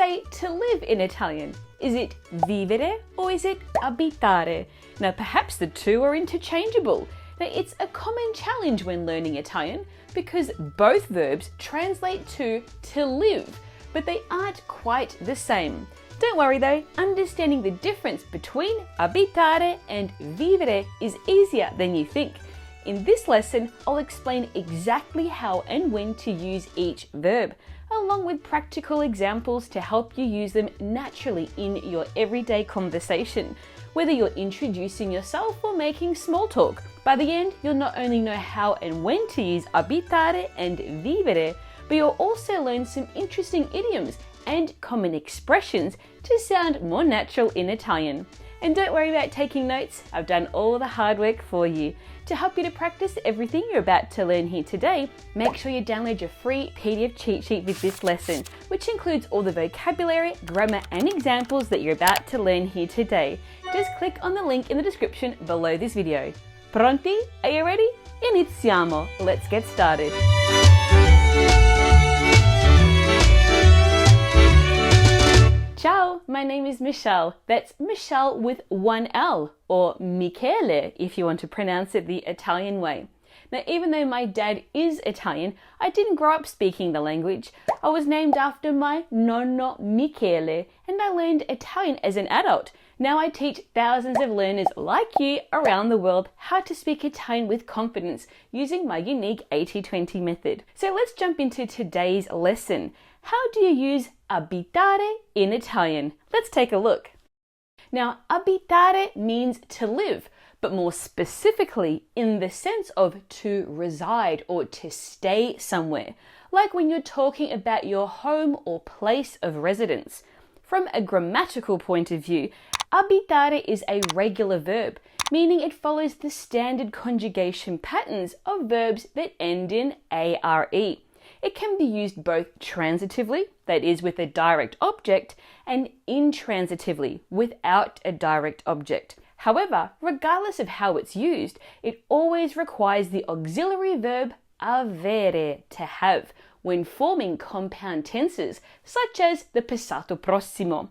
say to live in Italian? Is it vivere or is it abitare? Now perhaps the two are interchangeable. Now it's a common challenge when learning Italian because both verbs translate to live, but they aren't quite the same. Don't worry though, understanding the difference between abitare and vivere is easier than you think. In this lesson, I'll explain exactly how and when to use each verb, along with practical examples to help you use them naturally in your everyday conversation, whether you're introducing yourself or making small talk. By the end, you'll not only know how and when to use abitare and vivere, but you'll also learn some interesting idioms and common expressions to sound more natural in Italian. And don't worry about taking notes, I've done all the hard work for you. To help you to practice everything you're about to learn here today, make sure you download your free PDF cheat sheet with this lesson, which includes all the vocabulary, grammar and examples that you're about to learn here today. Just click on the link in the description below this video. Pronti? Are you ready? Iniziamo! Let's get started. Ciao, my name is Michelle. That's Michelle with one L, or Michele if you want to pronounce it the Italian way. Now, even though my dad is Italian, I didn't grow up speaking the language. I was named after my nonno Michele, and I learned Italian as an adult. Now I teach thousands of learners like you around the world how to speak Italian with confidence using my unique 80-20 method. So let's jump into today's lesson. How do you use abitare in Italian? Let's take a look. Now, abitare means to live, but more specifically in the sense of to reside or to stay somewhere, like when you're talking about your home or place of residence. From a grammatical point of view, abitare is a regular verb, meaning it follows the standard conjugation patterns of verbs that end in are. It can be used both transitively, that is with a direct object, and intransitively, without a direct object. However, regardless of how it's used, it always requires the auxiliary verb avere, to have, when forming compound tenses, such as the passato prossimo.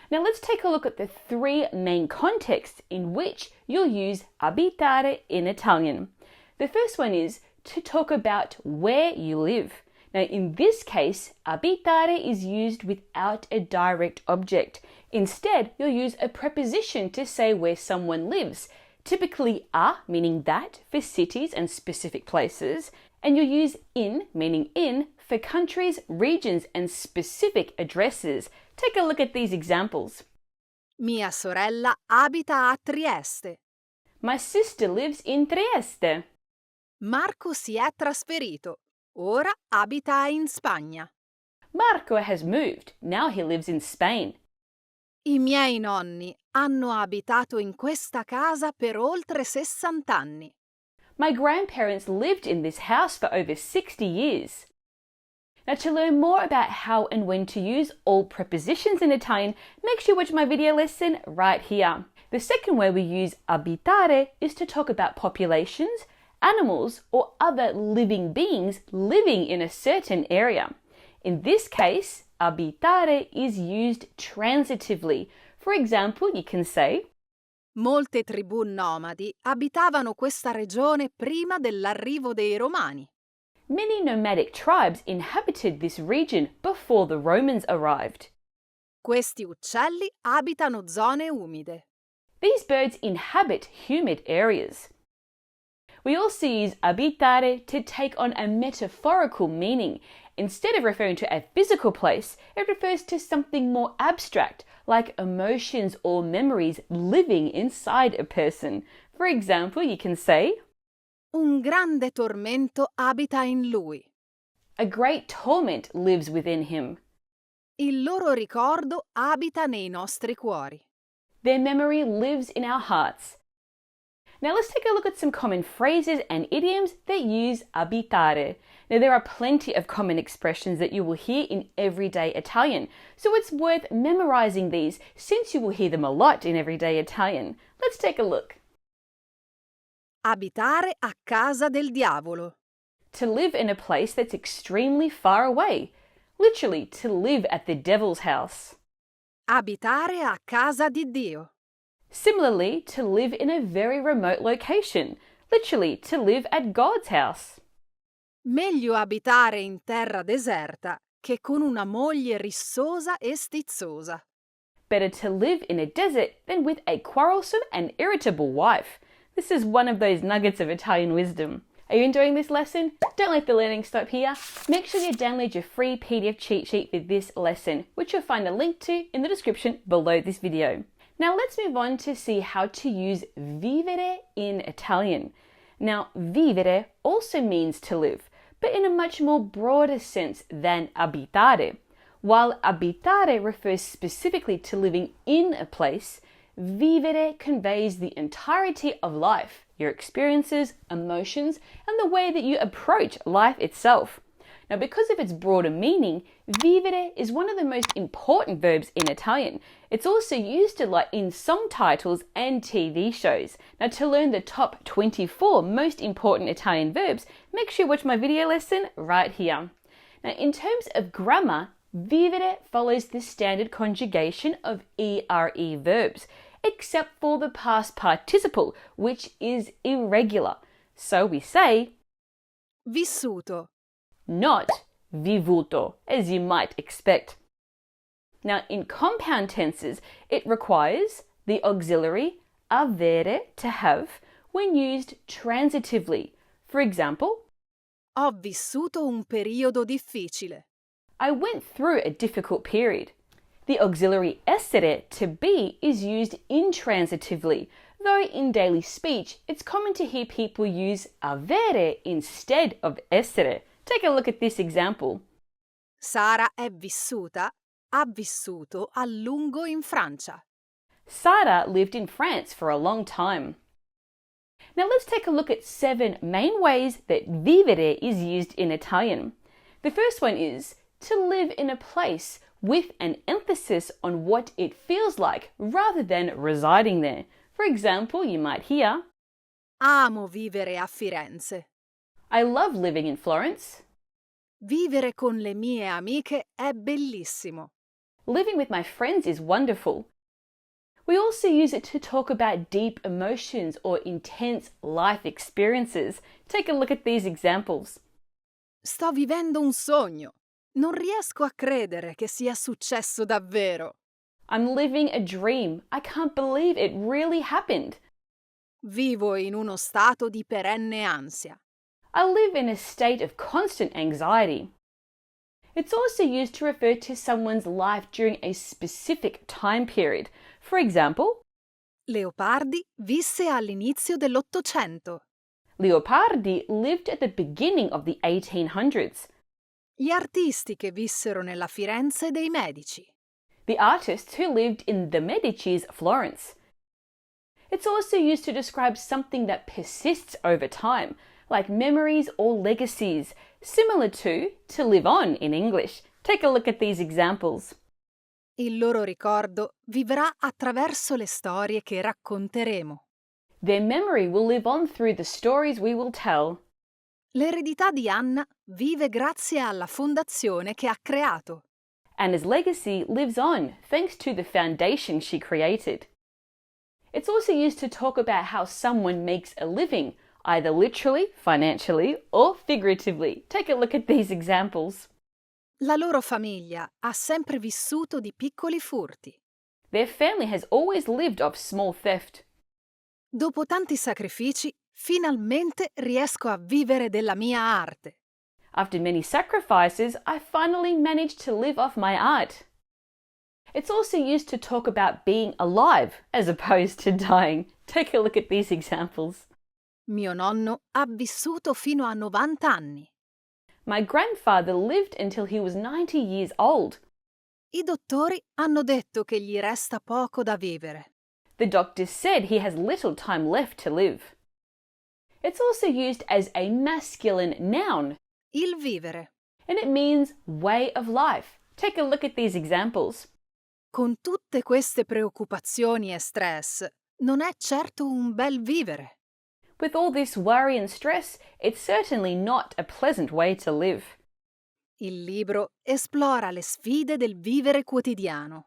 Now let's take a look at the three main contexts in which you'll use abitare in Italian. The first one is to talk about where you live. Now in this case, abitare is used without a direct object. Instead, you'll use a preposition to say where someone lives, typically a, meaning that, for cities and specific places, and you'll use in, meaning in, for countries, regions and specific addresses. Take a look at these examples. Mia sorella abita a Trieste. My sister lives in Trieste. Marco si è trasferito. Ora abita in Spagna. Marco has moved. Now he lives in Spain. I miei nonni hanno abitato in questa casa per oltre 60 anni. My grandparents lived in this house for over 60 years. Now to learn more about how and when to use all prepositions in Italian, make sure you watch my video lesson right here. The second way we use abitare is to talk about populations, animals or other living beings living in a certain area. In this case, abitare is used transitively. For example, you can say Molte tribù nomadi abitavano questa regione prima dell'arrivo dei Romani. Many nomadic tribes inhabited this region before the Romans arrived. Questi uccelli abitano zone umide. These birds inhabit humid areas. We also use abitare to take on a metaphorical meaning. Instead of referring to a physical place, it refers to something more abstract, like emotions or memories living inside a person. For example, you can say, Un grande tormento abita in lui. A great torment lives within him. Il loro ricordo abita nei nostri cuori. Their memory lives in our hearts. Now let's take a look at some common phrases and idioms that use abitare. Now there are plenty of common expressions that you will hear in everyday Italian, so it's worth memorizing these since you will hear them a lot in everyday Italian. Let's take a look. Abitare a casa del diavolo. To live in a place that's extremely far away. literally to live at the devil's house. Abitare a casa di Dio. Similarly, to live in a very remote location, literally to live at God's house. Meglio abitare in terra deserta che con una moglie rissosa e stizzosa. Better to live in a desert than with a quarrelsome and irritable wife. This is one of those nuggets of Italian wisdom. Are you enjoying this lesson? Don't let the learning stop here. Make sure you download your free PDF cheat sheet for this lesson, which you'll find a link to in the description below this video. Now let's move on to see how to use vivere in Italian. Now, vivere also means to live, but in a much more broader sense than abitare. While abitare refers specifically to living in a place, vivere conveys the entirety of life, your experiences, emotions, and the way that you approach life itself. Now, because of its broader meaning, vivere is one of the most important verbs in Italian. It's also used a lot in song titles and TV shows. Now, to learn the top 24 most important Italian verbs, make sure you watch my video lesson right here. Now, in terms of grammar, vivere follows the standard conjugation of ere verbs, except for the past participle, which is irregular. So we say Vissuto. Not vivuto, as you might expect. Now, in compound tenses, it requires the auxiliary avere, to have, when used transitively. For example, Ho vissuto un periodo difficile. I went through a difficult period. The auxiliary essere, to be, is used intransitively, though in daily speech it's common to hear people use avere instead of essere. Take a look at this example. Sara ha vissuto a lungo in Francia. Sara lived in France for a long time. Now let's take a look at 7 main ways that vivere is used in Italian. The first one is to live in a place with an emphasis on what it feels like rather than residing there. For example, you might hear, Amo vivere a Firenze. I love living in Florence. Vivere con le mie amiche è bellissimo. Living with my friends is wonderful. We also use it to talk about deep emotions or intense life experiences. Take a look at these examples. Sto vivendo un sogno. Non riesco a credere che sia successo davvero. I'm living a dream. I can't believe it really happened. Vivo in uno stato di perenne ansia. I live in a state of constant anxiety. It's also used to refer to someone's life during a specific time period. For example, Leopardi visse all'inizio dell'Ottocento. Leopardi lived at the beginning of the 1800s. Gli artisti che vissero nella Firenze dei Medici. The artists who lived in the Medici's Florence. It's also used to describe something that persists over time, like memories or legacies, similar to live on in English. Take a look at these examples. Il loro ricordo vivrà attraverso le storie che racconteremo. Their memory will live on through the stories we will tell. L'eredità di Anna vive grazie alla fondazione che ha creato. Anna's legacy lives on thanks to the foundation she created. It's also used to talk about how someone makes a living, either literally, financially, or figuratively. Take a look at these examples. La loro famiglia ha sempre vissuto di piccoli furti. Their family has always lived off small theft. Dopo tanti sacrifici, finalmente riesco a vivere della mia arte. After many sacrifices, I finally managed to live off my art. It's also used to talk about being alive as opposed to dying. Take a look at these examples. Mio nonno ha vissuto fino a 90 anni. My grandfather lived until he was 90 years old. I dottori hanno detto che gli resta poco da vivere. The doctor said he has little time left to live. It's also used as a masculine noun, Il vivere. and it means way of life. Take a look at these examples. Con tutte queste preoccupazioni e stress, non è certo un bel vivere. With all this worry and stress, it's certainly not a pleasant way to live. Il libro esplora le sfide del vivere quotidiano.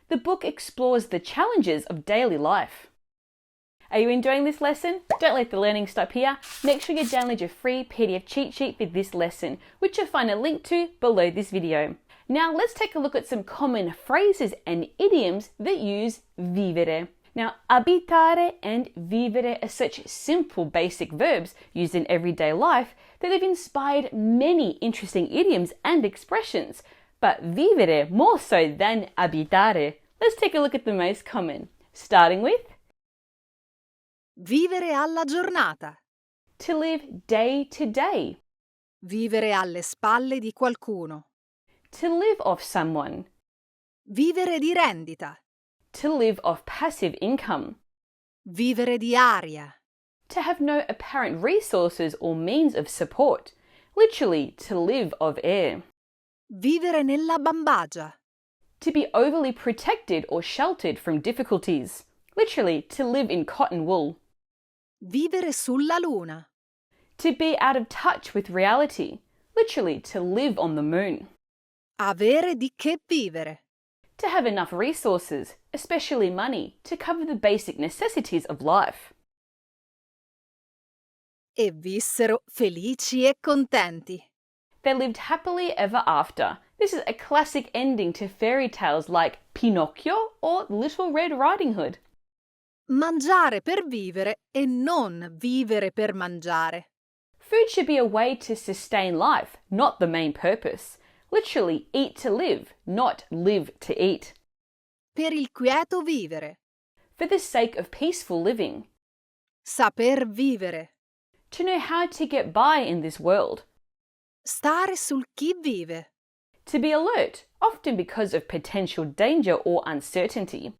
The book explores the challenges of daily life. Are you enjoying this lesson? Don't let the learning stop here. Make sure you download your free PDF cheat sheet for this lesson, which you'll find a link to below this video. Now let's take a look at some common phrases and idioms that use vivere. Now, abitare and vivere are such simple basic verbs used in everyday life that they've inspired many interesting idioms and expressions. But vivere more so than abitare. Let's take a look at the most common, starting with Vivere alla giornata. to live day to day, Vivere alle spalle di qualcuno. to live off someone, Vivere di rendita. to live off passive income, Vivere di aria. to have no apparent resources or means of support, literally to live of air, Vivere nella bambagia. to be overly protected or sheltered from difficulties, literally to live in cotton wool, Vivere sulla luna. to be out of touch with reality, literally to live on the moon, Avere di che vivere. to have enough resources, especially money, to cover the basic necessities of life. E vissero felici e contenti. They lived happily ever after. This is a classic ending to fairy tales like Pinocchio or Little Red Riding Hood. Mangiare per vivere e non vivere per mangiare. Food should be a way to sustain life, not the main purpose. Literally, eat to live, not live to eat. Per il quieto vivere. For the sake of peaceful living. Saper vivere. To know how to get by in this world. Stare sul chi vive. To be alert, often because of potential danger or uncertainty.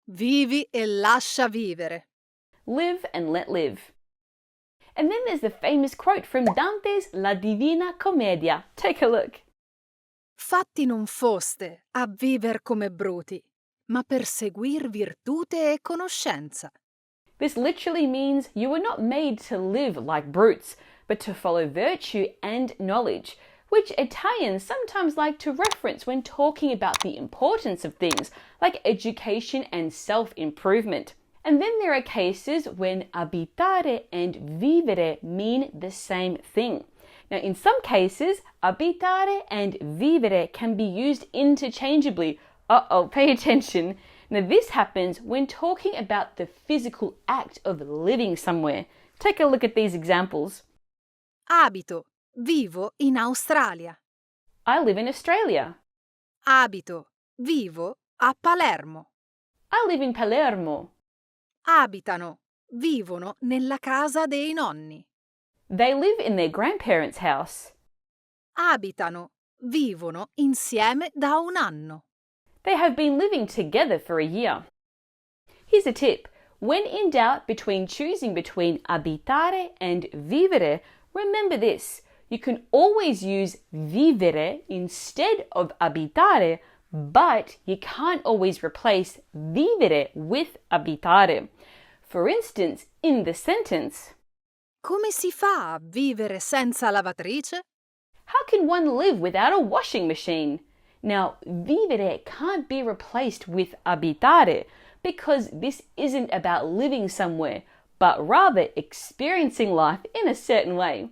Vivi e lascia vivere. Live and let live. And then there's the famous quote from Dante's La Divina Commedia. Take a look. Fatti non foste a viver come bruti, ma per seguir virtute e conoscenza. This literally means you were not made to live like brutes, but to follow virtue and knowledge, which Italians sometimes like to reference when talking about the importance of things like education and self-improvement. And then there are cases when abitare and vivere mean the same thing. Now, in some cases, abitare and vivere can be used interchangeably. Pay attention. Now, this happens when talking about the physical act of living somewhere. Take a look at these examples. Abito, vivo in Australia. I live in Australia. Abito, vivo a Palermo. I live in Palermo. Abitano, vivono nella casa dei nonni. They live in their grandparents' house. Abitano, vivono insieme da un anno. They have been living together for a year. Here's a tip. When in doubt choosing between abitare and vivere, remember this. You can always use vivere instead of abitare, but you can't always replace vivere with abitare. For instance, in the sentence, Come si fa a vivere senza lavatrice? how can one live without a washing machine? Now, vivere can't be replaced with abitare because this isn't about living somewhere, but rather experiencing life in a certain way.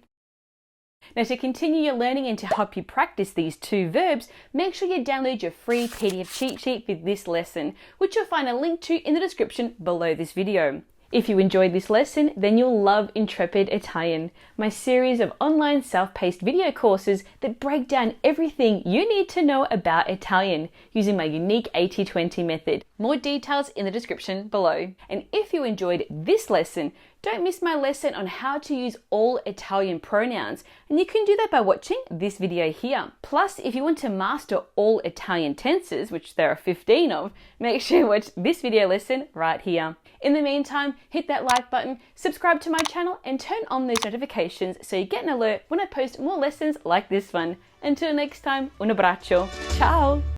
Now, to continue your learning and to help you practice these two verbs, make sure you download your free PDF cheat sheet for this lesson, which you'll find a link to in the description below this video. If you enjoyed this lesson, then you'll love Intrepid Italian, my series of online self-paced video courses that break down everything you need to know about Italian using my unique 80-20 method. More details in the description below. And if you enjoyed this lesson, don't miss my lesson on how to use all Italian pronouns, and you can do that by watching this video here. Plus, if you want to master all Italian tenses, which there are 15 of, make sure you watch this video lesson right here. In the meantime, hit that like button, subscribe to my channel, and turn on those notifications so you get an alert when I post more lessons like this one. Until next time, un abbraccio. Ciao!